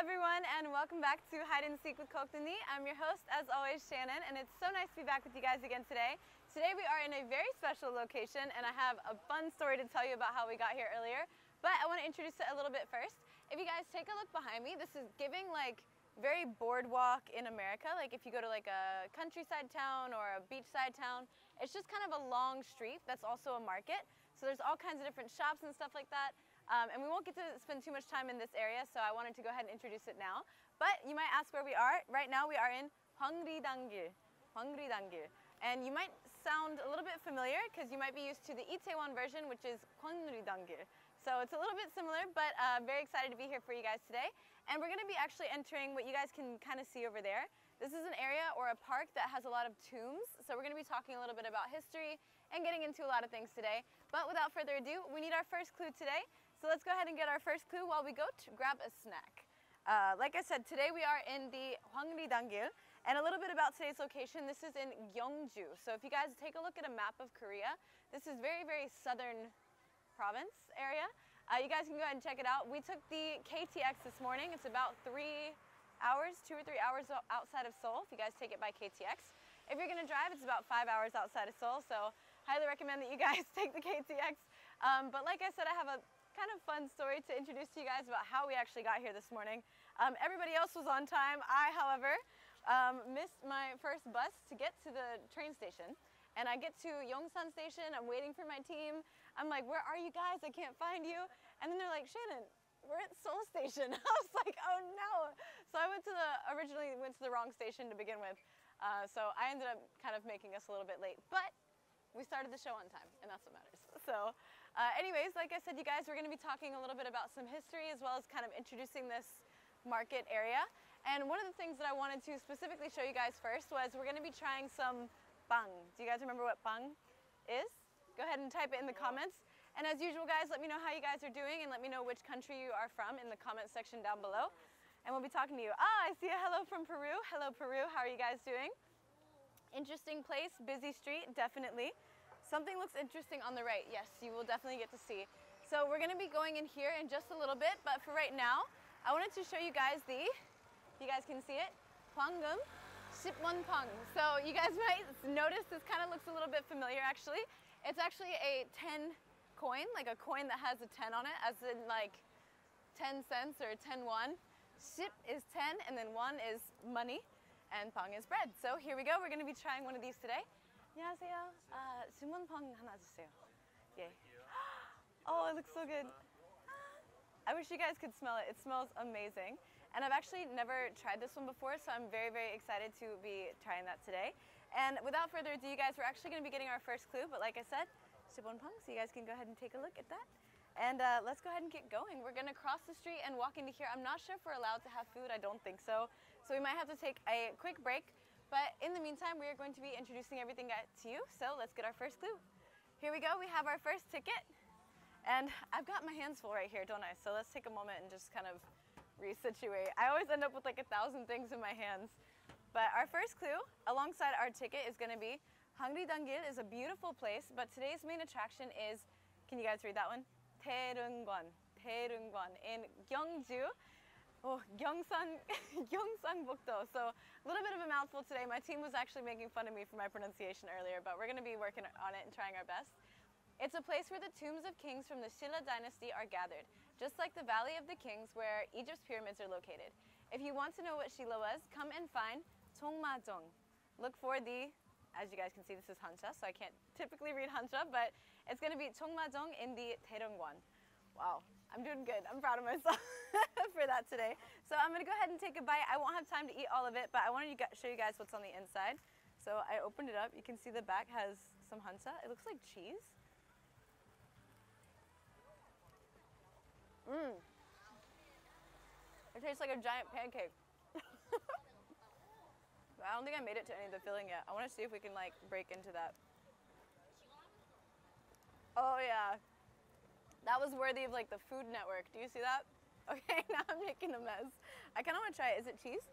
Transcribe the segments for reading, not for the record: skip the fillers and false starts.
everyone, and welcome back to Hide and Seek with Kokdani. I'm your host, as always, Shannon, and it's so nice to be back with you guys again today. Today we are in a very special location, and I have a fun story to tell you about how we got here earlier. But I want to introduce it a little bit first. If you guys take a look behind me, this is giving like very boardwalk in America. Like if you go to like a countryside town or a beachside town, it's just kind of a long street that's also a market. So there's all kinds of different shops and stuff like that. And we won't get to spend too much time in this area, so I wanted to go ahead and introduce it now. But you might ask where we are. Right now we are in Hwangri-dangil. Hwangri-dangil. And you might sound a little bit familiar because you might be used to the Itaewon version, which is Hwangri-dangil. So it's a little bit similar, but very excited to be here for you guys today. And we're going to be actually entering what you guys can kind of see over there. This is an area or a park that has a lot of tombs. So we're going to be talking a little bit about history and getting into a lot of things today. But without further ado, we need our first clue today. So let's go ahead and get our first clue while we go to grab a snack. Like I said, today we are in the Hwangri-dangil. And a little bit about today's location, this is in Gyeongju. So if you guys take a look at a map of Korea, this is very, very southern province area. You guys can go ahead and check it out. We took the KTX this morning. It's about 3 hours, 2 or 3 hours outside of Seoul if you guys take it by KTX. If you're gonna drive, it's about 5 hours outside of Seoul, so highly recommend that you guys take the KTX. But like I said, I have a kind of fun story to introduce to you guys about how we actually got here this morning. Everybody else was on time. I, however, missed my first bus to get to the train station. And I get to Yongsan Station, I'm waiting for my team. I'm like, where are you guys? I can't find you. And then they're like, Shannon, we're at Seoul Station. I was like, oh no. So I originally went to the wrong station to begin with. So I ended up kind of making us a little bit late. But we started the show on time, and that's what matters. So anyways, like I said, you guys, we're going to be talking a little bit about some history as well as kind of introducing this market area. And one of the things that I wanted to specifically show you guys first was we're going to be trying some bang. Do you guys remember what bang is? Go ahead and type it in the comments. And as usual, guys, let me know how you guys are doing and let me know which country you are from in the comment section down below. And we'll be talking to you. Ah, I see a hello from Peru. Hello, Peru. How are you guys doing? Interesting place, busy street, definitely. Something looks interesting on the right. Yes, you will definitely get to see. So we're going to be going in here in just a little bit, but for right now, I wanted to show you guys you guys can see it, Hwangum Sipwonpong. So you guys might notice this kind of looks a little bit familiar actually. It's actually a 10 coin, like a coin that has a 10 on it, as in like 10 cents or 10 won. Sip is 10 and then won is money and pong is bread. So here we go, we're going to be trying one of these today. 안녕하세요. 주문펑 하나 주세요. Yeah. Oh, it looks so good. I wish you guys could smell it. It smells amazing. And I've actually never tried this one before, so I'm very, very excited to be trying that today. And without further ado, you guys, we're actually going to be getting our first clue, but like I said, Sipwonpong, so you guys can go ahead and take a look at that. And let's go ahead and get going. We're going to cross the street and walk into here. I'm not sure if we're allowed to have food. I don't think so. So we might have to take a quick break. But in the meantime, we are going to be introducing everything to you. So let's get our first clue. Here we go. We have our first ticket. And I've got my hands full right here, don't I? So let's take a moment and just kind of resituate. I always end up with like 1,000 things in my hands. But our first clue alongside our ticket is going to be Hwangri-dangil is a beautiful place, but today's main attraction is, can you guys read that one? Taereungwon. Taereungwon in Gyeongju. Oh, Gyeongsangbuk-do. So a little bit of a mouthful today. My team was actually making fun of me for my pronunciation earlier, but we're going to be working on it and trying our best. It's a place where the tombs of kings from the Silla dynasty are gathered, just like the Valley of the Kings where Egypt's pyramids are located. If you want to know what Silla was, come and find Cheongmajong. Look for the, as you guys can see, this is Hanja, so I can't typically read Hanja, but it's going to be Cheongmajong in the Taereungwon. Wow, I'm doing good. I'm proud of myself for that today. So I'm going to go ahead and take a bite. I won't have time to eat all of it, but I wanted to show you guys what's on the inside. So I opened it up. You can see the back has some Hanja. It looks like cheese. Mmm. It tastes like a giant pancake. I don't think I made it to any of the filling yet. I want to see if we can like break into that. Oh yeah. That was worthy of like the Food Network. Do you see that? Okay, now I'm making a mess. I kind of want to try it. Is it cheese?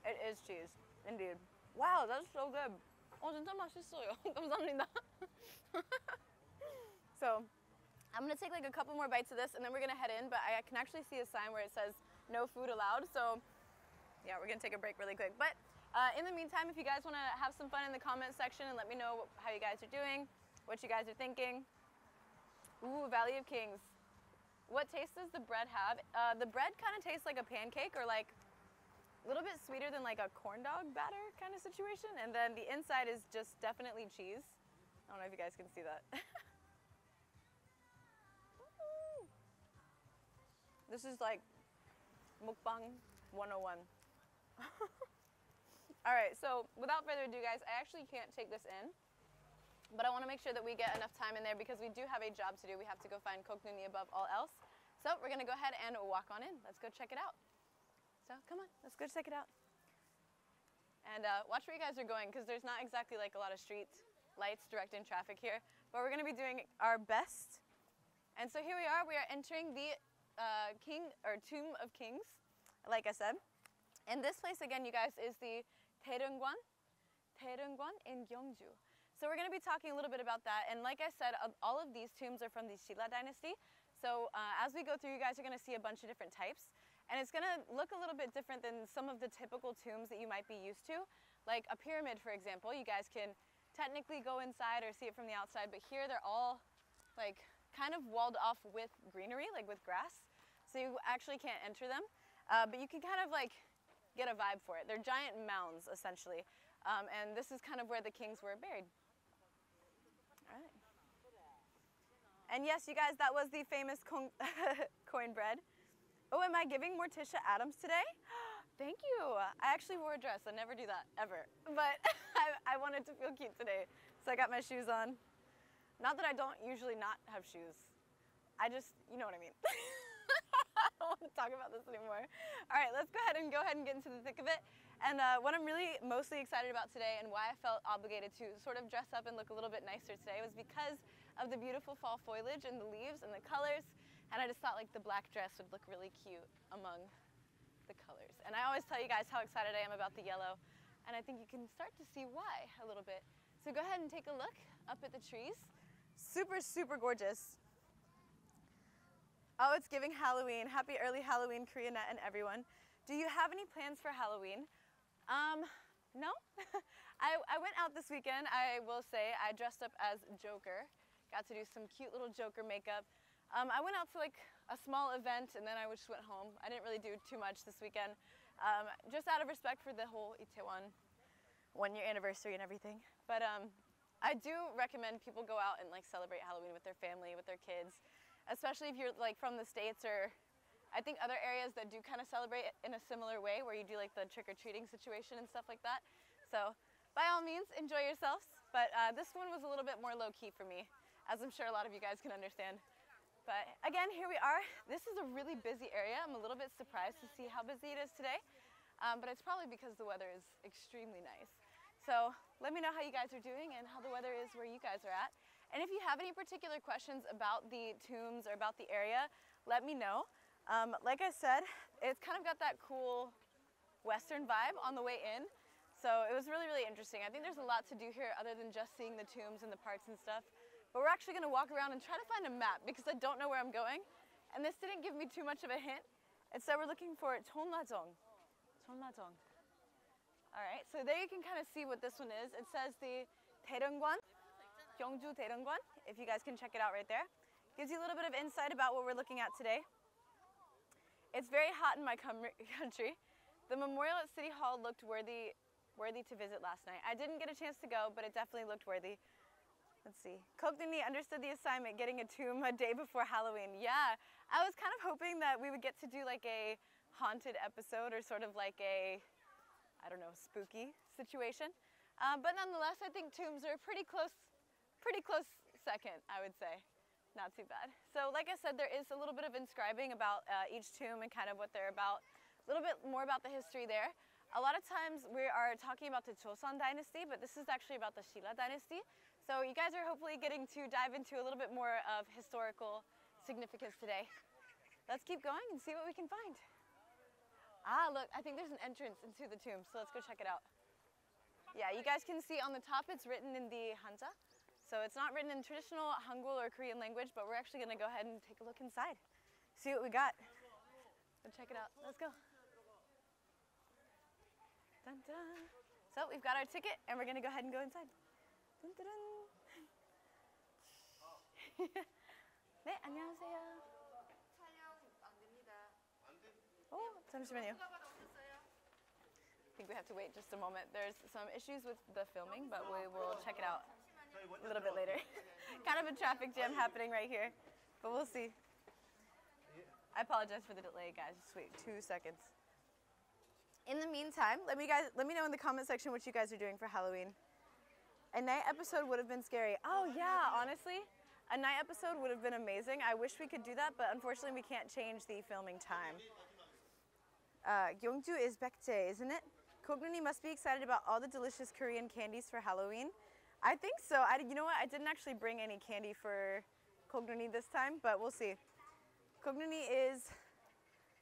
It is cheese, indeed. Wow, that's so good. 진짜 맛있어요. 감사합니다. So, I'm I'm gonna take like a couple more bites of this and then we're gonna head in, but I can actually see a sign where it says no food allowed, so yeah, we're gonna take a break really quick. But in the meantime, if you guys wanna have some fun in the comment section and let me know how you guys are doing, what you guys are thinking. Ooh, Valley of Kings. What taste does the bread have? The bread kind of tastes like a pancake, or like a little bit sweeter than like a corn dog batter kind of situation. And then the inside is just definitely cheese. I don't know if you guys can see that. This is like mukbang 101. All right, so without further ado, guys, I actually can't take this in, but I want to make sure that we get enough time in there because we do have a job to do. We have to go find Gokneuni above all else. So we're going to go ahead and walk on in. Let's go check it out. So come on, let's go check it out. And watch where you guys are going because there's not exactly like a lot of street lights directing traffic here, but we're going to be doing our best. And so here we are entering the Tomb of Kings, like I said. And this place again, you guys, is the Taereungwan in Gyeongju. So we're going to be talking a little bit about that. And like I said, all of these tombs are from the Silla dynasty. So as we go through, you guys are going to see a bunch of different types. And it's going to look a little bit different than some of the typical tombs that you might be used to. Like a pyramid, for example, you guys can technically go inside or see it from the outside, but here they're all like kind of walled off with greenery, like with grass. So you actually can't enter them, but you can kind of like get a vibe for it. They're giant mounds, essentially. And this is kind of where the kings were buried. All right. And yes, you guys, that was the famous coin bread. Oh, am I giving Morticia Addams today? Thank you. I actually wore a dress. I never do that, ever. But I wanted to feel cute today, so I got my shoes on. Not that I don't usually not have shoes. I just, you know what I mean. I don't want to talk about this anymore. All right, let's go ahead and get into the thick of it. And what I'm really mostly excited about today and why I felt obligated to sort of dress up and look a little bit nicer today was because of the beautiful fall foliage and the leaves and the colors. And I just thought like the black dress would look really cute among the colors. And I always tell you guys how excited I am about the yellow. And I think you can start to see why a little bit. So go ahead and take a look up at the trees. Super, super gorgeous. Oh, it's giving Halloween. Happy early Halloween, Koreanette and everyone. Do you have any plans for Halloween? No. I went out this weekend, I will say. I dressed up as Joker. Got to do some cute little Joker makeup. I went out to like a small event and then I just went home. I didn't really do too much this weekend, just out of respect for the whole Itaewon 1-year anniversary and everything. But I do recommend people go out and like celebrate Halloween with their family, with their kids, especially if you're like from the States or I think other areas that do kind of celebrate in a similar way where you do like the trick-or-treating situation and stuff like that. So by all means, enjoy yourselves. But this one was a little bit more low-key for me, as I'm sure a lot of you guys can understand. But again, here we are. This is a really busy area. I'm a little bit surprised to see how busy it is today, but it's probably because the weather is extremely nice. So let me know how you guys are doing and how the weather is where you guys are at. And if you have any particular questions about the tombs or about the area, let me know. Like I said, it's kind of got that cool Western vibe on the way in. So it was really, really interesting. I think there's a lot to do here other than just seeing the tombs and the parks and stuff. But we're actually gonna walk around and try to find a map because I don't know where I'm going. And this didn't give me too much of a hint. Instead, we're looking for Cheonlajong. Cheonlajong. All right, so there you can kind of see what this one is. It says the Taereungwan, Gyeongju Taereungwan, if you guys can check it out right there. Gives you a little bit of insight about what we're looking at today. It's very hot in my country. The memorial at City Hall looked worthy to visit last night. I didn't get a chance to go, but it definitely looked worthy. Let's see. Gokneuni understood the assignment, getting a tomb a day before Halloween. Yeah, I was kind of hoping that we would get to do like a haunted episode or sort of like a, I don't know, spooky situation. But nonetheless, I think tombs are a pretty close second, I would say. Not too bad. So like I said, there is a little bit of inscribing about each tomb and kind of what they're about. A little bit more about the history there. A lot of times we are talking about the Joseon dynasty, but this is actually about the Silla dynasty. So you guys are hopefully getting to dive into a little bit more of historical significance today. Let's keep going and see what we can find. Ah, look, I think there's an entrance into the tomb, so let's go check it out. Yeah, you guys can see on the top it's written in the Hanja. So it's not written in traditional Hangul or Korean language, but we're actually gonna go ahead and take a look inside. See what we got. Go check it out. Let's go. Dun, dun. So we've got our ticket and we're gonna go ahead and go inside. Dun, dun, dun. 네, 안녕하세요. 잠시만요. I think we have to wait just a moment. There's some issues with the filming, but we will check it out a little bit later. Kind of a traffic jam happening right here, but we'll see. I apologize for the delay, guys. Just wait 2 seconds. In the meantime, let me know in the comment section what you guys are doing for Halloween. A night episode would have been scary. Oh yeah, honestly, a night episode would have been amazing. I wish we could do that, but unfortunately we can't change the filming time. Gyeongju is Baekje, isn't it? Kognuni must be excited about all the delicious Korean candies for Halloween. I think so. You know what? I didn't actually bring any candy for Kognuni this time, but we'll see. Kognuni is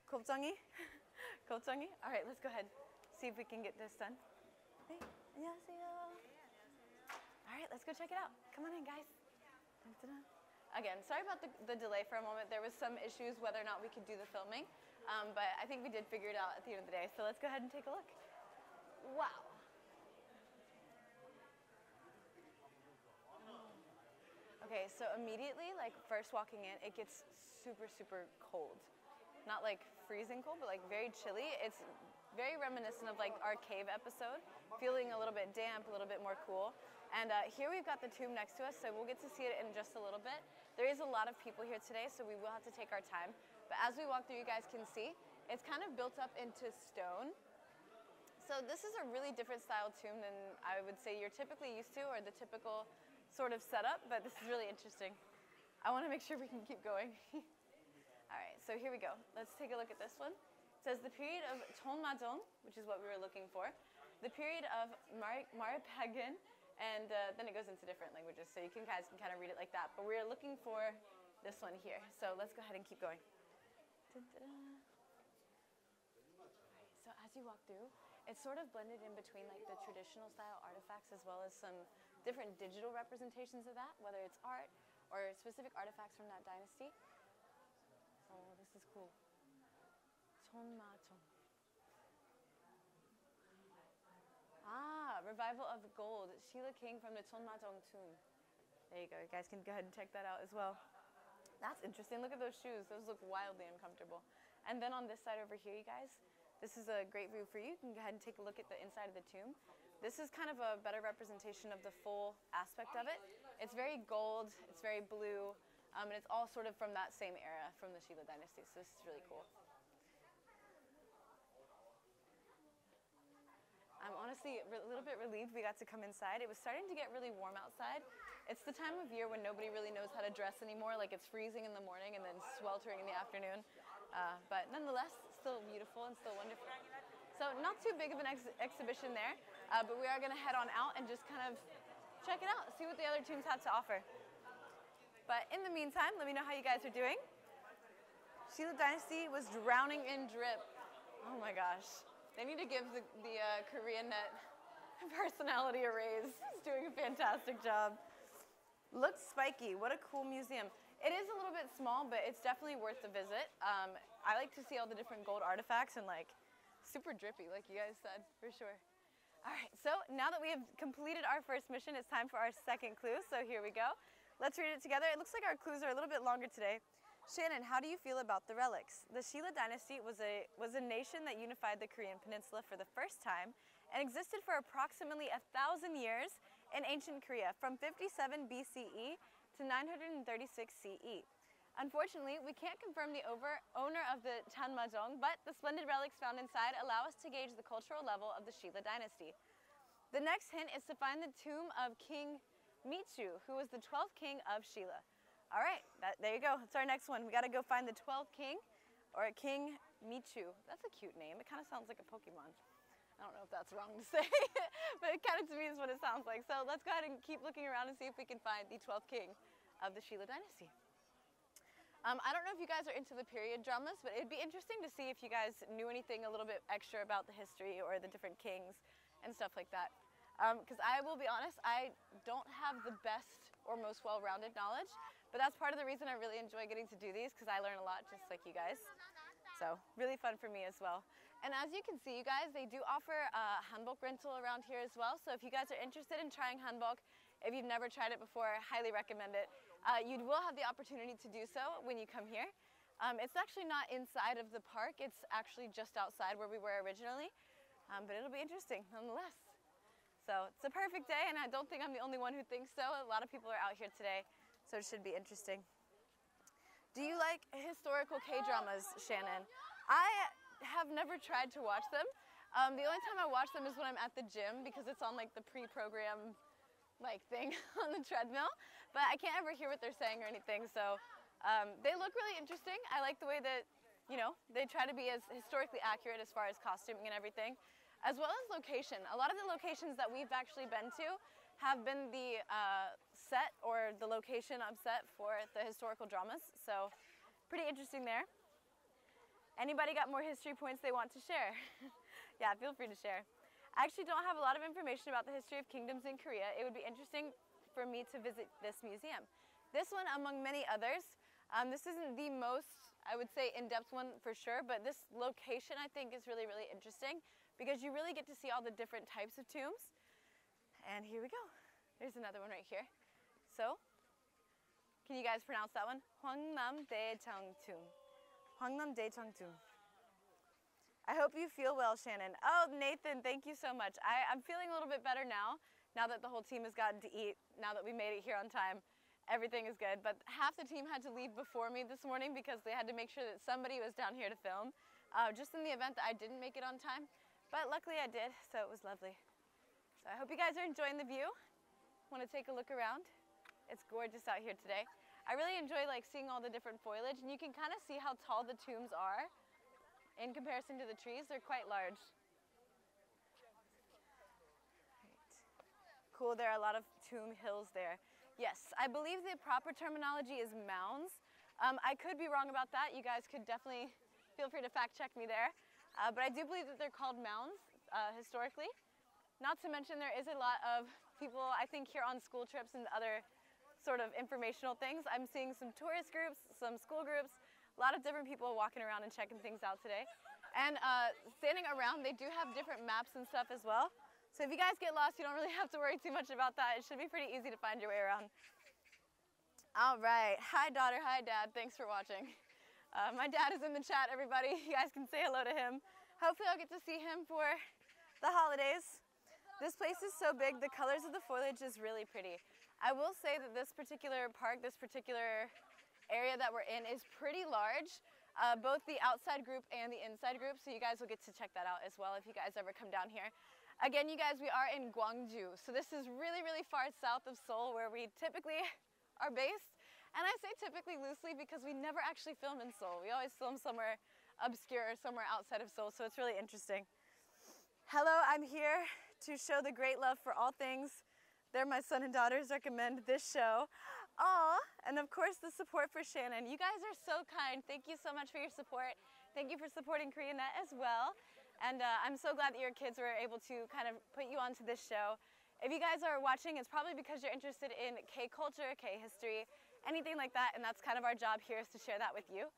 Kopjeongi. Kopjeongi. All right, let's go ahead. See if we can get this done. Hey, 안녕하세요. All right, let's go check it out. Come on in, guys. Again, sorry about the delay for a moment. There was some issues whether or not we could do the filming, but I think we did figure it out at the end of the day. So let's go ahead and take a look. Wow. Okay, so immediately, like first walking in, it gets super, super cold. Not like freezing cold, but like very chilly. It's very reminiscent of like our cave episode, feeling a little bit damp, a little bit more cool. And here we've got the tomb next to us, so we'll get to see it in just a little bit. There is a lot of people here today, so we will have to take our time. But as we walk through, you guys can see, it's kind of built up into stone. So this is a really different style tomb than I would say you're typically used to, or the typical sort of setup, but this is really interesting. I want to make sure we can keep going. All right, so here we go. Let's take a look at this one. It says the period of Cheonmajong, which is what we were looking for, the period of Maripagan, and then it goes into different languages, so you guys can kind of read it like that. But we're looking for this one here. So let's go ahead and keep going. Dun, dun, dun. All right, so as you walk through, it's sort of blended in between like the traditional style artifacts as well as some different digital representations of that, whether it's art or specific artifacts from that dynasty. Oh, this is cool. Cheonmajong. Ah, revival of gold. Sheila King from the Cheonmajong tomb. There you go. You guys can go ahead and check that out as well. That's interesting. Look at those shoes. Those look wildly uncomfortable. And then on this side over here, you guys, this is a great view for you. You can go ahead and take a look at the inside of the tomb. This is kind of a better representation of the full aspect of it. It's very gold, it's very blue, and it's all sort of from that same era, from the Sheila dynasty, so this is really cool. I'm honestly a little bit relieved we got to come inside. It was starting to get really warm outside. It's the time of year when nobody really knows how to dress anymore, like it's freezing in the morning and then sweltering in the afternoon. But nonetheless, still beautiful and still wonderful. So not too big of an exhibition there, but we are gonna head on out and just kind of check it out, see what the other tombs have to offer. But in the meantime, let me know how you guys are doing. Sheila dynasty was drowning in drip. Oh my gosh. They need to give the Korean Net personality a raise. He's doing a fantastic job. Looks spiky. What a cool museum. It is a little bit small, but it's definitely worth the visit. I like to see all the different gold artifacts and like super drippy, like you guys said, for sure. All right, so now that we have completed our first mission, it's time for our second clue. So here we go. Let's read it together. It looks like our clues are a little bit longer today. Shannon, how do you feel about the relics? The Sheila dynasty was a nation that unified the Korean peninsula for the first time and existed for approximately 1,000 years in ancient Korea, from 57 BCE to 936 CE. Unfortunately, we can't confirm the owner of the Cheonmajong, but the splendid relics found inside allow us to gauge the cultural level of the Sheila dynasty. The next hint is to find the tomb of King Michu, who was the 12th king of Sheila. All right, there you go. That's our next one. We got to go find the 12th king, or King Michu. That's a cute name. It kind of sounds like a Pokemon. I don't know if that's wrong to say, but it kind of to me is what it sounds like. So let's go ahead and keep looking around and see if we can find the 12th king of the Sheila dynasty. I don't know if you guys are into the period dramas, but it'd be interesting to see if you guys knew anything a little bit extra about the history or the different kings and stuff like that. Because I will be honest, I don't have the best or most well-rounded knowledge. But that's part of the reason I really enjoy getting to do these, because I learn a lot just like you guys. So really fun for me as well. And as you can see, you guys, they do offer hanbok rental around here as well. So if you guys are interested in trying hanbok, if you've never tried it before, I highly recommend it. You will have the opportunity to do so when you come here. It's actually not inside of the park. It's actually just outside where we were originally. But it'll be interesting nonetheless. So it's a perfect day, and I don't think I'm the only one who thinks so. A lot of people are out here today, so it should be interesting. Do you like historical K-dramas, Shannon? I have never tried to watch them. The only time I watch them is when I'm at the gym, because it's on like the pre-program thing on the treadmill. But I can't ever hear what they're saying or anything, so they look really interesting. I like the way that, you know, they try to be as historically accurate as far as costuming and everything, as well as location. A lot of the locations that we've actually been to have been the set or the location of set for the historical dramas, so pretty interesting there. Anybody got more history points they want to share? Yeah, feel free to share. I actually don't have a lot of information about the history of kingdoms in Korea. It would be interesting for me to visit this museum. This one, among many others, this isn't the most, I would say, in-depth one for sure, but this location I think is really, really interesting because you really get to see all the different types of tombs. And here we go. There's another one right here. So, can you guys pronounce that one? Hwangnam Daejeong Tomb. Hwangnam Daejeong Tomb. I hope you feel well, Shannon. Oh, Nathan, thank you so much. I'm feeling a little bit better now that the whole team has gotten to eat, now that we made it here on time. Everything is good, but half the team had to leave before me this morning because they had to make sure that somebody was down here to film, just in the event that I didn't make it on time. But luckily I did, so it was lovely. So I hope you guys are enjoying the view. Want to take a look around? It's gorgeous out here today. I really enjoy seeing all the different foliage, and you can kind of see how tall the tombs are in comparison to the trees. They're quite large. Right. Cool, there are a lot of tomb hills there. Yes, I believe the proper terminology is mounds. I could be wrong about that. You guys could definitely feel free to fact check me there. But I do believe that they're called mounds historically. Not to mention there is a lot of people, I think, here on school trips and other sort of informational things. I'm seeing some tourist groups, some school groups, a lot of different people walking around and checking things out today. And standing around, they do have different maps and stuff as well. So if you guys get lost, you don't really have to worry too much about that. It should be pretty easy to find your way around. All right. Hi, daughter. Hi, dad. Thanks for watching. My dad is in the chat, everybody. You guys can say hello to him. Hopefully I'll get to see him for the holidays. This place is so big. The colors of the foliage is really pretty. I will say that this particular park, this particular area that we're in is pretty large, both the outside group and the inside group. So you guys will get to check that out as well if you guys ever come down here. Again, you guys, we are in Gwangju. So this is really, really far south of Seoul, where we typically are based. And I say typically loosely because we never actually film in Seoul. We always film somewhere obscure or somewhere outside of Seoul, so it's really interesting. Hello, I'm here to show the great love for all things. There, my son and daughters recommend this show. Aw, and of course the support for Shannon. You guys are so kind. Thank you so much for your support. Thank you for supporting KoreaNet as well. And I'm so glad that your kids were able to kind of put you onto this show. If you guys are watching, it's probably because you're interested in K-culture, K-history, anything like that, and that's kind of our job here, is to share that with you.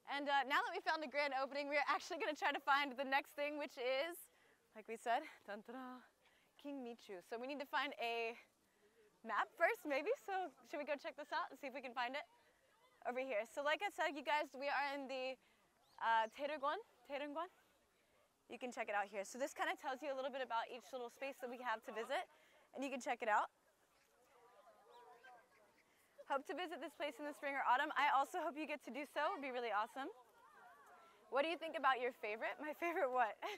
And now that we found the grand opening, we're actually going to try to find the next thing, which is, like we said, dun-dun-dun, King Michu. So we need to find a map first, maybe. So should we go check this out and see if we can find it? Over here. So like I said, you guys, we are in the Taedongwon. You can check it out here. So this kind of tells you a little bit about each little space that we have to visit, and you can check it out. Hope to visit this place in the spring or autumn. I also hope you get to do so. It would be really awesome. What do you think about your favorite? My favorite what? I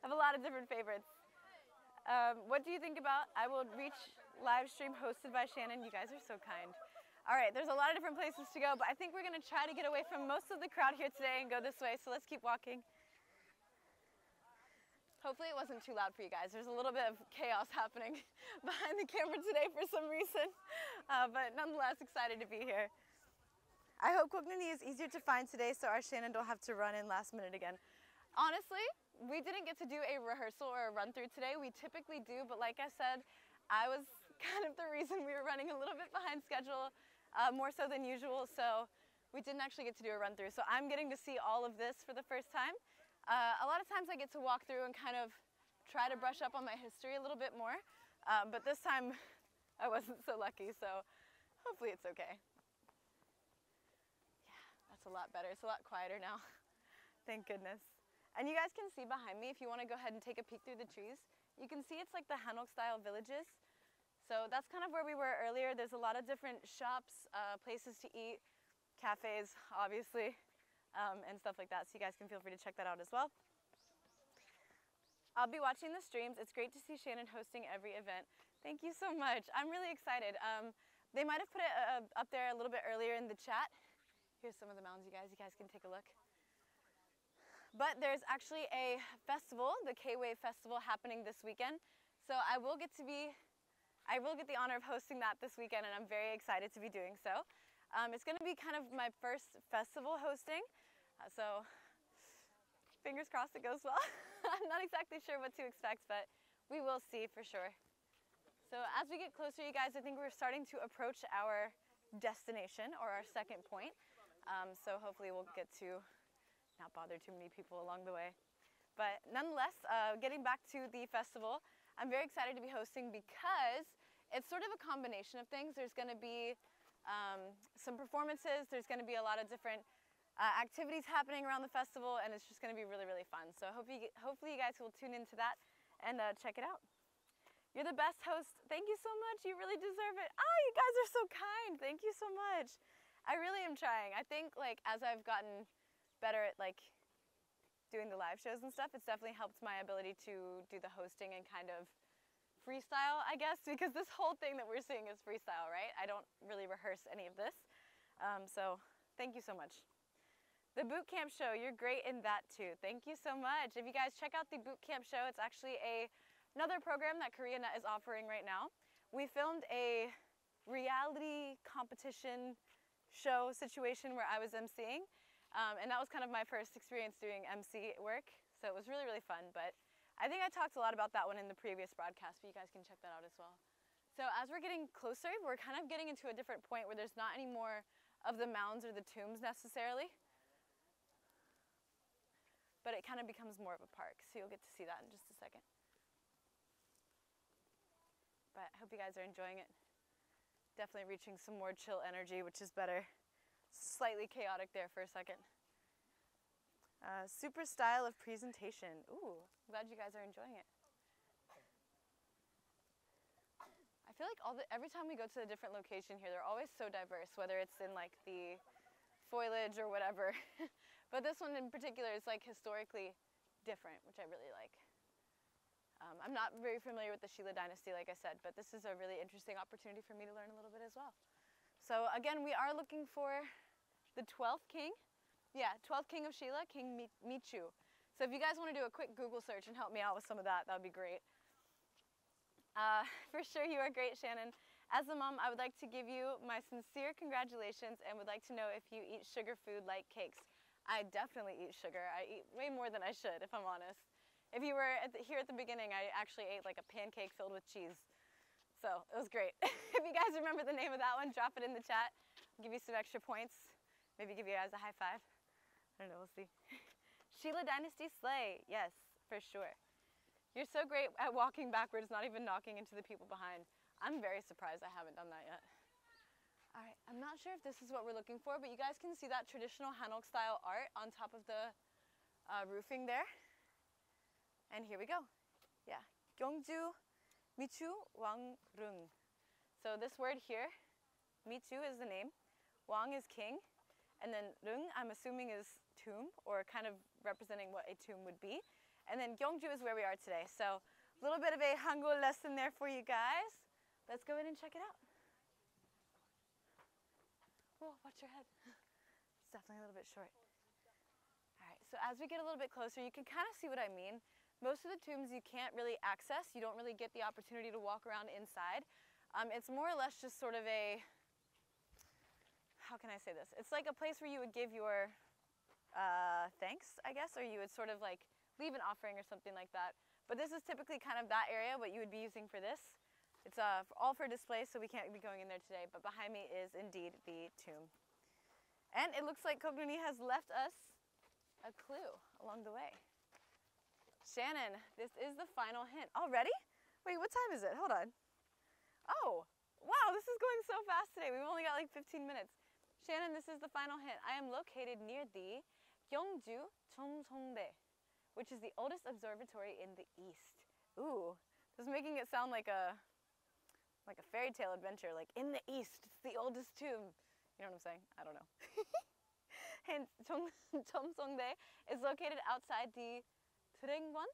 have a lot of different favorites. What do you think about I Will Reach live stream hosted by Shannon? You guys are so kind. All right, there's a lot of different places to go, but I think we're going to try to get away from most of the crowd here today and go this way, so let's keep walking. Hopefully it wasn't too loud for you guys. There's a little bit of chaos happening behind the camera today for some reason, but nonetheless excited to be here. I hope Goknuni is easier to find today so our Shannon don't have to run in last minute again. Honestly, we didn't get to do a rehearsal or a run through today. We typically do, but like I said, I was kind of the reason we were running a little bit behind schedule, more so than usual, so we didn't actually get to do a run through. So I'm getting to see all of this for the first time. A lot of times I get to walk through and kind of try to brush up on my history a little bit more, but this time I wasn't so lucky, so hopefully it's okay. Yeah, that's a lot better. It's a lot quieter now. Thank goodness. And you guys can see behind me, if you want to go ahead and take a peek through the trees, you can see it's like the Hanok-style villages. So that's kind of where we were earlier. There's a lot of different shops, places to eat, cafes, obviously, and stuff like that. So you guys can feel free to check that out as well. I'll be watching the streams. It's great to see Shannon hosting every event. Thank you so much. I'm really excited. They might have put it up there a little bit earlier in the chat. Here's some of the mounds, you guys. You guys can take a look. But there's actually a festival, the K-Wave Festival, happening this weekend. So I will get the honor of hosting that this weekend, and I'm very excited to be doing so. It's going to be kind of my first festival hosting, so fingers crossed it goes well. I'm not exactly sure what to expect, but we will see for sure. So as we get closer, you guys, I think we're starting to approach our destination, or our second point. So hopefully we'll get to not bother too many people along the way. But nonetheless, getting back to the festival, I'm very excited to be hosting because it's sort of a combination of things. There's going to be some performances, there's going to be a lot of different activities happening around the festival, and it's just going to be really, really fun. So hopefully you guys will tune into that and check it out. You're the best host. Thank you so much. You really deserve it. Oh, you guys are so kind. Thank you so much. I really am trying. I think like as I've gotten better at like doing the live shows and stuff, it's definitely helped my ability to do the hosting and kind of freestyle, I guess, because this whole thing that we're seeing is freestyle, right? I don't really rehearse any of this. So thank you so much. The boot camp show, you're great in that too. Thank you so much. If you guys check out the boot camp show, it's actually another program that KoreaNet is offering right now. We filmed a reality competition show situation where I was emceeing. And that was kind of my first experience doing MC work, so it was really, really fun. But I think I talked a lot about that one in the previous broadcast, but you guys can check that out as well. So as we're getting closer, we're kind of getting into a different point where there's not any more of the mounds or the tombs necessarily, but it kind of becomes more of a park, so you'll get to see that in just a second. But I hope you guys are enjoying it. Definitely reaching some more chill energy, which is better. Slightly chaotic there for a second. Super style of presentation. Ooh, I'm glad you guys are enjoying it. I feel like every time we go to a different location here, they're always so diverse, whether it's in like the foliage or whatever. But this one in particular is like historically different, which I really like. I'm not very familiar with the Shilla dynasty, like I said, but this is a really interesting opportunity for me to learn a little bit as well. So again, we are looking for the 12th king. Yeah, 12th king of Shilla, King Michu. So if you guys want to do a quick Google search and help me out with some of that, that would be great. For sure, you are great, Shannon. As a mom, I would like to give you my sincere congratulations and would like to know if you eat sugar food like cakes. I definitely eat sugar. I eat way more than I should, if I'm honest. If you were here at the beginning, I actually ate like a pancake filled with cheese. So it was great. If you guys remember the name of that one, drop it in the chat. I'll give you some extra points. Maybe give you guys a high five. I don't know, we'll see. Shilla Dynasty Slay. Yes, for sure. You're so great at walking backwards, not even knocking into the people behind. I'm very surprised I haven't done that yet. All right, I'm not sure if this is what we're looking for, but you guys can see that traditional Hanok style art on top of the roofing there. And here we go. Yeah, Gyeongju Michu Wangrung. So this word here, Michu is the name, Wang is king, and then Rung, I'm assuming, is tomb, or kind of representing what a tomb would be. And then Gyeongju is where we are today. So a little bit of a Hangul lesson there for you guys. Let's go in and check it out. Whoa, watch your head. It's definitely a little bit short. All right, so as we get a little bit closer, you can kind of see what I mean. Most of the tombs you can't really access. You don't really get the opportunity to walk around inside. It's more or less just sort of a, how can I say this? It's like a place where you would give your thanks, I guess, or you would sort of like leave an offering or something like that. But this is typically kind of that area, what you would be using for this. It's all for display, so we can't be going in there today, but behind me is indeed the tomb. And it looks like Kokduni has left us a clue along the way. Shannon, this is the final hint. Already? Wait, what time is it? Hold on. Oh, wow, this is going so fast today. We've only got like 15 minutes. Shannon, this is the final hint. I am located near the Gyeongju Cheomseongdae, which is the oldest observatory in the East. Ooh, this is making it sound like a fairy tale adventure, like in the East, it's the oldest tomb. You know what I'm saying? I don't know. Hint, Cheomseongdae is located outside the Taedongwon?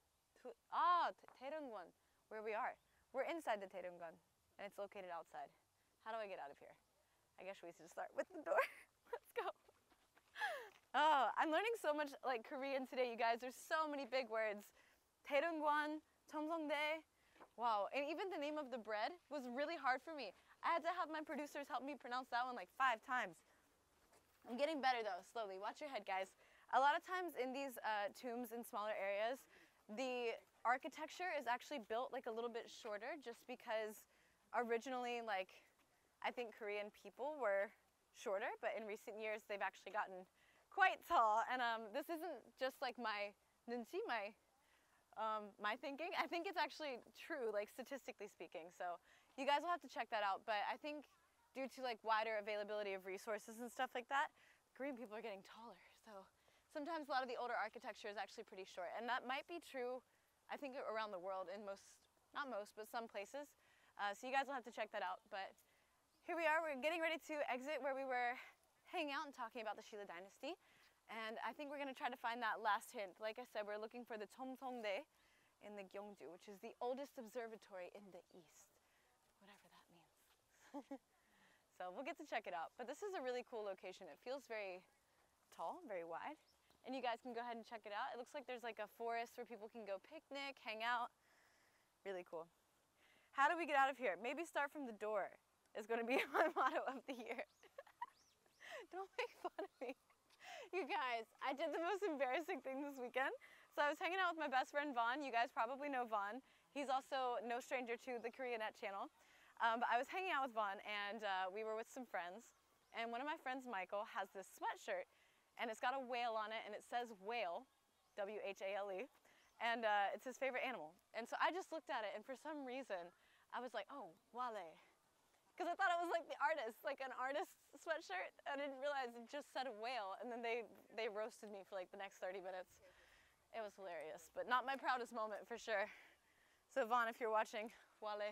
Taedongwon, where we are. We're inside the Taedongwon, and it's located outside. How do I get out of here? I guess we should start with the door. Let's go. Oh, I'm learning so much like Korean today, you guys. There's so many big words. Taedongwon, Cheomseongdae. Wow, and even the name of the bread was really hard for me. I had to have my producers help me pronounce that one like 5 times. I'm getting better though, slowly. Watch your head, guys. A lot of times in these tombs in smaller areas, the architecture is actually built like a little bit shorter just because originally, like, I think Korean people were shorter, but in recent years they've actually gotten quite tall. And this isn't just like my thinking. I think it's actually true, like statistically speaking. So you guys will have to check that out. But I think due to like wider availability of resources and stuff like that, Korean people are getting taller. So sometimes a lot of the older architecture is actually pretty short. And that might be true, I think, around the world in not most, but some places. So you guys will have to check that out. But here we are, we're getting ready to exit where we were hanging out and talking about the Shilla dynasty. And I think we're going to try to find that last hint. Like I said, we're looking for the Cheomseongdae in the Gyeongju, which is the oldest observatory in the East, whatever that means. So we'll get to check it out. But this is a really cool location. It feels very tall, very wide. And you guys can go ahead and check it out. It looks like there's like a forest where people can go picnic, hang out. Really cool. How do we get out of here? Maybe start from the door is going to be my motto of the year. Don't make fun of me. You guys, I did the most embarrassing thing this weekend. So I was hanging out with my best friend Vaughn. You guys probably know Vaughn. He's also no stranger to the Koreanet channel. But I was hanging out with Vaughn and we were with some friends. And one of my friends, Michael, has this sweatshirt and it's got a whale on it and it says whale, W-H-A-L-E. And it's his favorite animal. And so I just looked at it and for some reason I was like, oh, wale. Because I thought it was like the artist, like an artist's sweatshirt. I didn't realize it just said a whale, and then they roasted me for like the next 30 minutes. It was hilarious, but not my proudest moment for sure. So Vaughn, if you're watching, wale.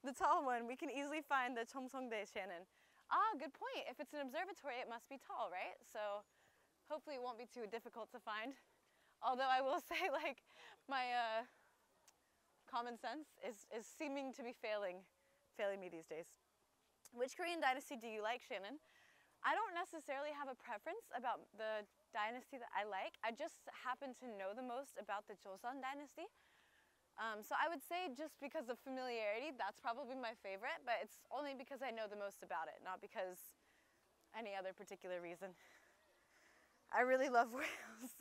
The tall one, we can easily find the Cheomseongdae, Shannon. Ah, good point. If it's an observatory, it must be tall, right? So hopefully it won't be too difficult to find. Although I will say, like, my common sense is seeming to be failing me these days. Which Korean dynasty do you like, Shannon? I don't necessarily have a preference about the dynasty that I like. I just happen to know the most about the Joseon dynasty. So I would say just because of familiarity, that's probably my favorite, but it's only because I know the most about it, not because any other particular reason. I really love whales.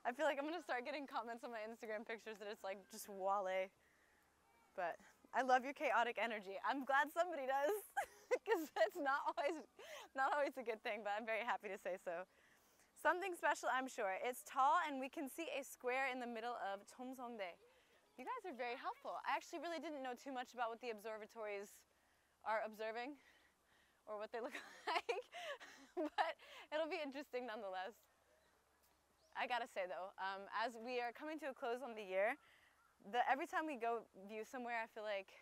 I feel like I'm gonna start getting comments on my Instagram pictures that it's like just wale. But I love your chaotic energy. I'm glad somebody does, because it's not always a good thing, but I'm very happy to say so. Something special, I'm sure. It's tall and we can see a square in the middle of Cheomseongdae. You guys are very helpful. I actually really didn't know too much about what the observatories are observing or what they look like, but it'll be interesting nonetheless. I gotta say though, as we are coming to a close on the year, every time we go view somewhere, I feel like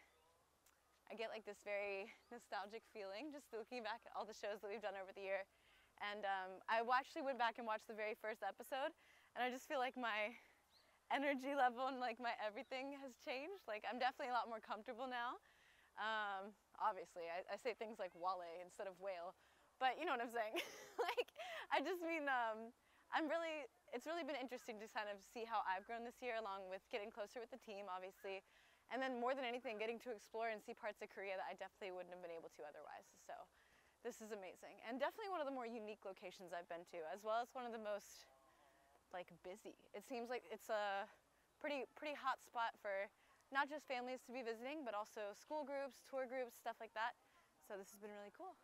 I get like this very nostalgic feeling just looking back at all the shows that we've done over the year. And I actually went back and watched the very first episode, and I just feel like my energy level and like my everything has changed. Like I'm definitely a lot more comfortable now. Obviously, I say things like wale instead of whale, but you know what I'm saying. Like, I just mean, it's really been interesting to kind of see how I've grown this year, along with getting closer with the team, obviously, and then more than anything, getting to explore and see parts of Korea that I definitely wouldn't have been able to otherwise. So this is amazing, and definitely one of the more unique locations I've been to, as well as one of the most like busy. It seems like it's a pretty hot spot for not just families to be visiting, but also school groups, tour groups, stuff like that. So this has been really cool.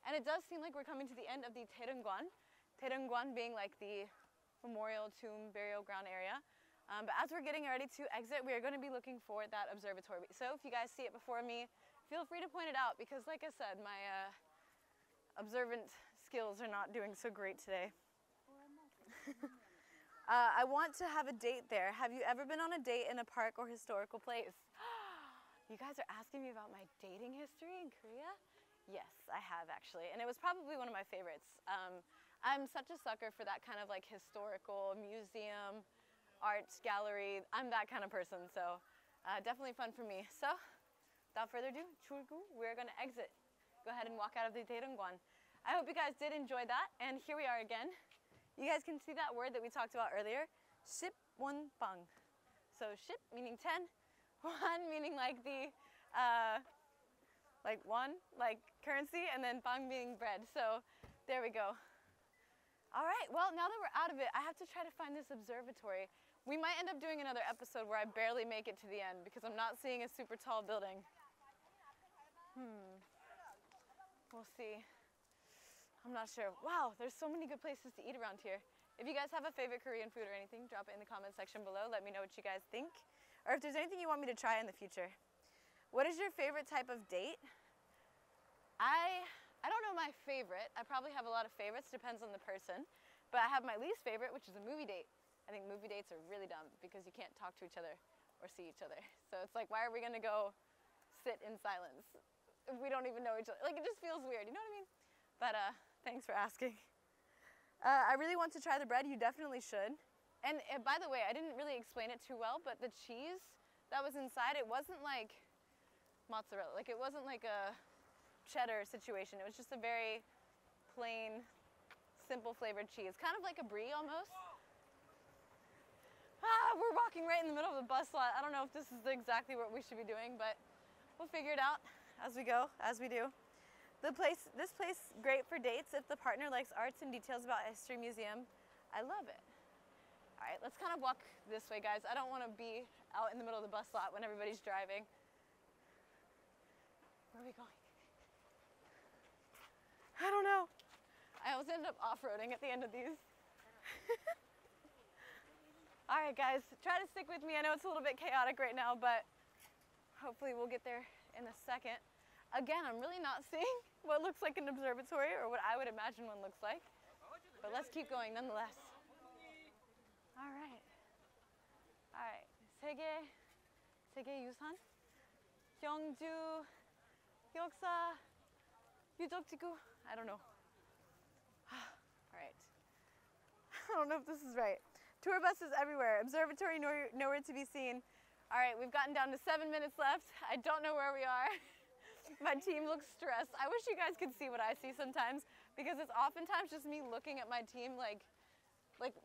And it does seem like we're coming to the end of the Taedongwan. Taedongwan being like the memorial tomb burial ground area. But as we're getting ready to exit, we are going to be looking for that observatory. So if you guys see it before me, feel free to point it out because like I said, my observant skills are not doing so great today. I want to have a date there. Have you ever been on a date in a park or historical place? You guys are asking me about my dating history in Korea? Yes, I have actually, and it was probably one of my favorites. I'm such a sucker for that kind of like historical museum, art gallery. I'm that kind of person, so definitely fun for me. So, without further ado, Chulgu, we're gonna exit. Go ahead and walk out of the Taedongwan. I hope you guys did enjoy that, and here we are again. You guys can see that word that we talked about earlier, shipwonbang. So ship meaning 10, won meaning like the, like won, like currency, and then bang meaning bread. So there we go. All right, well, now that we're out of it, I have to try to find this observatory. We might end up doing another episode where I barely make it to the end because I'm not seeing a super tall building. We'll see. I'm not sure. Wow, there's so many good places to eat around here. If you guys have a favorite Korean food or anything, drop it in the comment section below. Let me know what you guys think. Or if there's anything you want me to try in the future. What is your favorite type of date? I don't know my favorite. I probably have a lot of favorites, depends on the person. But I have my least favorite, which is a movie date. I think movie dates are really dumb because you can't talk to each other or see each other. So it's like, why are we gonna go sit in silence if we don't even know each other? Like, it just feels weird, you know what I mean? But thanks for asking. I really want to try the bread. You definitely should. And by the way, I didn't really explain it too well, but the cheese that was inside, it wasn't like mozzarella. Like, it wasn't like a cheddar situation. It was just a very plain, simple flavored cheese. Kind of like a brie almost. We're walking right in the middle of the bus lot. I don't know if this is exactly what we should be doing, but we'll figure it out as we go, as we do. This place, great for dates if the partner likes arts and details about a history museum. I love it. All right, let's kind of walk this way, guys. I don't want to be out in the middle of the bus lot when everybody's driving. Where are we going? I don't know. I always end up off-roading at the end of these. All right, guys, try to stick with me. I know it's a little bit chaotic right now, but hopefully we'll get there in a second. Again, I'm really not seeing what looks like an observatory or what I would imagine one looks like, but let's keep going nonetheless. All right. All right. 세계 유산, 경주, 역사, 유적지구. I don't know. All right. I don't know if this is right. Tour buses everywhere. Observatory nowhere to be seen. All right, we've gotten down to 7 minutes left. I don't know where we are. My team looks stressed. I wish you guys could see what I see sometimes because it's oftentimes just me looking at my team like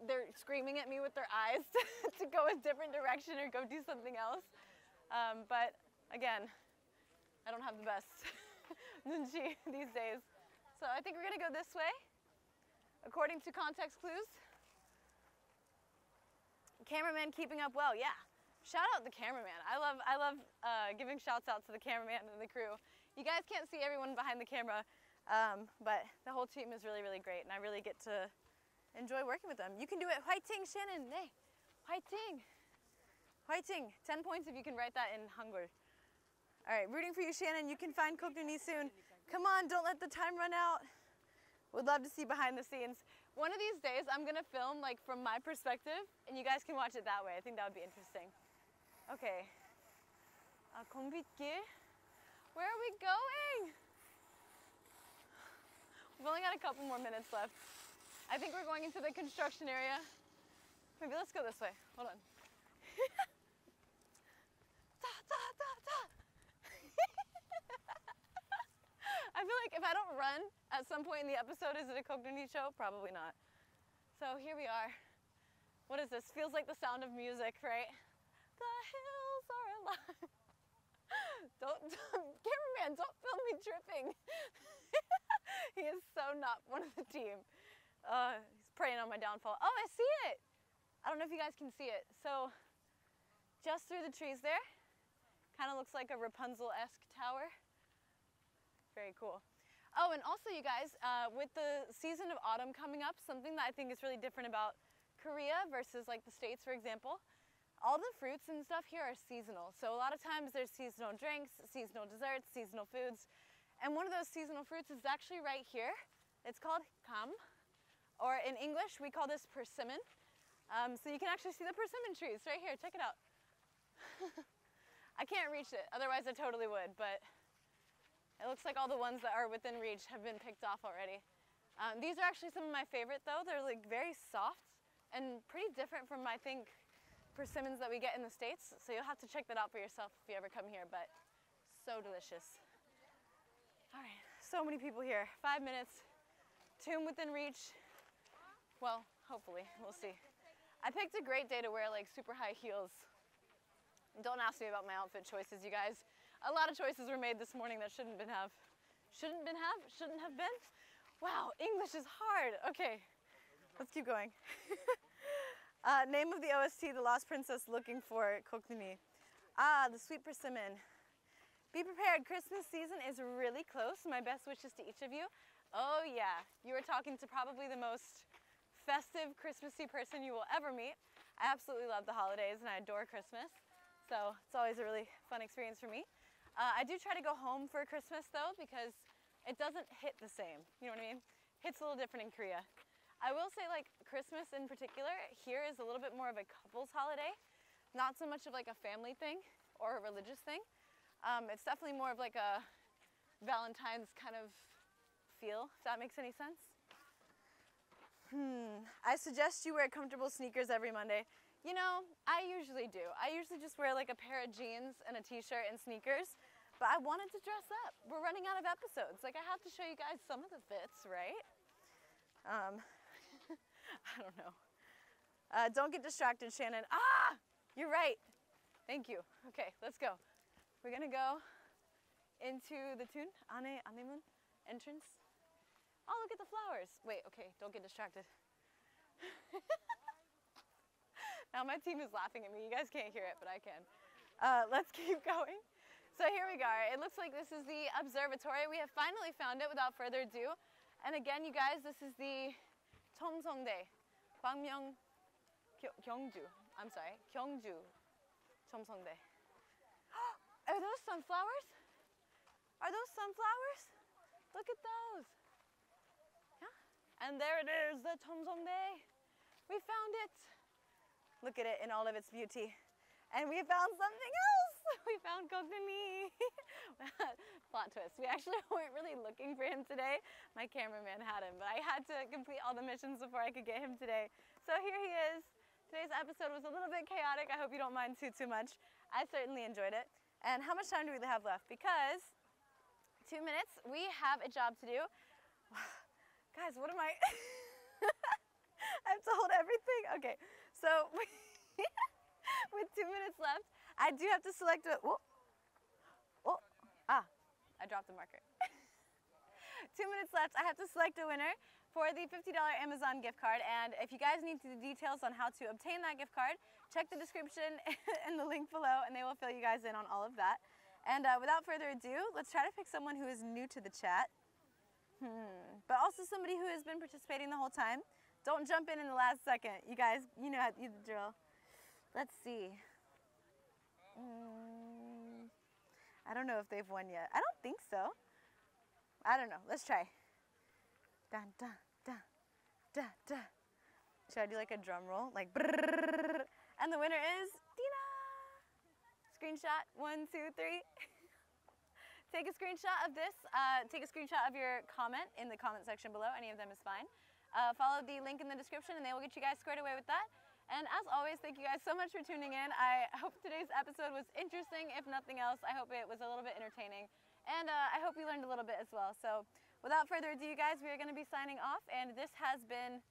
they're screaming at me with their eyes to go a different direction or go do something else. But again, I don't have the best nunchi these days. So I think we're gonna go this way. According to context clues. Cameraman keeping up well, yeah. Shout out the cameraman. I love giving shouts out to the cameraman and the crew. You guys can't see everyone behind the camera, but the whole team is really, really great, and I really get to enjoy working with them. You can do it. 화이팅, Shannon. 네. 화이팅. 화이팅. 10 points if you can write that in Hangul. All right, rooting for you, Shannon. You can find Kokduni soon. Come on, don't let the time run out. Would love to see behind the scenes. One of these days, I'm gonna film like from my perspective, and you guys can watch it that way. I think that would be interesting. Okay. 공빗길. Where are we going? We've only got a couple more minutes left. I think we're going into the construction area. Maybe let's go this way. Hold on. I feel like if I don't run at some point in the episode, is it a Kokduni show? Probably not. So here we are. What is this? Feels like the sound of music, right? The hills are alive. Cameraman, don't film me tripping. He is so not one of the team. He's preying on my downfall. Oh, I see it. I don't know if you guys can see it. So just through the trees there, kind of looks like a Rapunzel-esque tower. Very cool. Oh, and also you guys, with the season of autumn coming up, something that I think is really different about Korea versus like the States, for example, all the fruits and stuff here are seasonal. So a lot of times there's seasonal drinks, seasonal desserts, seasonal foods. And one of those seasonal fruits is actually right here. It's called kam, or in English, we call this persimmon. So you can actually see the persimmon trees right here, check it out. I can't reach it, otherwise I totally would, but it looks like all the ones that are within reach have been picked off already. These are actually some of my favorite though. They're like very soft and pretty different from, I think, persimmons that we get in the States. So you'll have to check that out for yourself if you ever come here, but so delicious. All right, so many people here. 5 minutes, tomb within reach. Well, hopefully, we'll see. I picked a great day to wear like super high heels. Don't ask me about my outfit choices, you guys. A lot of choices were made this morning that shouldn't have been. Wow, English is hard. Okay, let's keep going. Name of the OST, The Lost Princess Looking for Kokduni. Ah, the sweet persimmon. Be prepared, Christmas season is really close. My best wishes to each of you. Oh yeah, you are talking to probably the most festive, Christmassy person you will ever meet. I absolutely love the holidays and I adore Christmas. So it's always a really fun experience for me. I do try to go home for Christmas though, because it doesn't hit the same. You know what I mean? Hits a little different in Korea. I will say like Christmas in particular here is a little bit more of a couples holiday. Not so much of like a family thing or a religious thing. It's definitely more of like a Valentine's kind of feel, if that makes any sense. I suggest you wear comfortable sneakers every Monday. You know, I usually do. I usually just wear like a pair of jeans and a t-shirt and sneakers, but I wanted to dress up. We're running out of episodes. Like I have to show you guys some of the fits, right? I don't know. Don't get distracted, Shannon. Ah, you're right. Thank you. Okay, let's go. We're gonna go into the tune, Anemun entrance. Oh, look at the flowers. Wait, okay, don't get distracted. Now my team is laughing at me. You guys can't hear it, but I can. Let's keep going. So here we go. It looks like this is the observatory. We have finally found it without further ado. And again, you guys, this is the Cheomseongdae, Gwanmyeong Gyeongju. I'm sorry, Gyeongju Cheomseongdae. Are those sunflowers? Are those sunflowers? Look at those. Yeah. And there it is, the Cheomseongdae. We found it. Look at it in all of its beauty. And we found something else. We found Kokduni. Plot twist. We actually weren't really looking for him today. My cameraman had him, but I had to complete all the missions before I could get him today. So here he is. Today's episode was a little bit chaotic. I hope you don't mind too much. I certainly enjoyed it. And how much time do we have left? Because 2 minutes, we have a job to do. Guys, what am I? I have to hold everything? Okay, so with 2 minutes left, I do have to select a, I dropped the marker. 2 minutes left, I have to select a winner for the $50 Amazon gift card. And if you guys need the details on how to obtain that gift card, check the description and the link below and they will fill you guys in on all of that. And without further ado, let's try to pick someone who is new to the chat. But also somebody who has been participating the whole time. Don't jump in the last second. You guys, you know the drill. Let's see. I don't know if they've won yet. I don't think so. I don't know. Let's try. Dun, dun, dun, dun, dun. Should I do like a drum roll? Like brrrr. And the winner is Dina. Screenshot, 1, 2, 3. Take a screenshot of this. Take a screenshot of your comment in the comment section below. Any of them is fine. Follow the link in the description and they will get you guys squared away with that. And as always, thank you guys so much for tuning in. I hope today's episode was interesting. If nothing else, I hope it was a little bit entertaining. And I hope you learned a little bit as well. So without further ado, you guys, we are going to be signing off. And this has been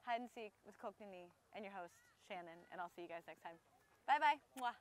Hide and Seek with Kokduni and your host, Shannon. And I'll see you guys next time. Bye-bye. Mwah.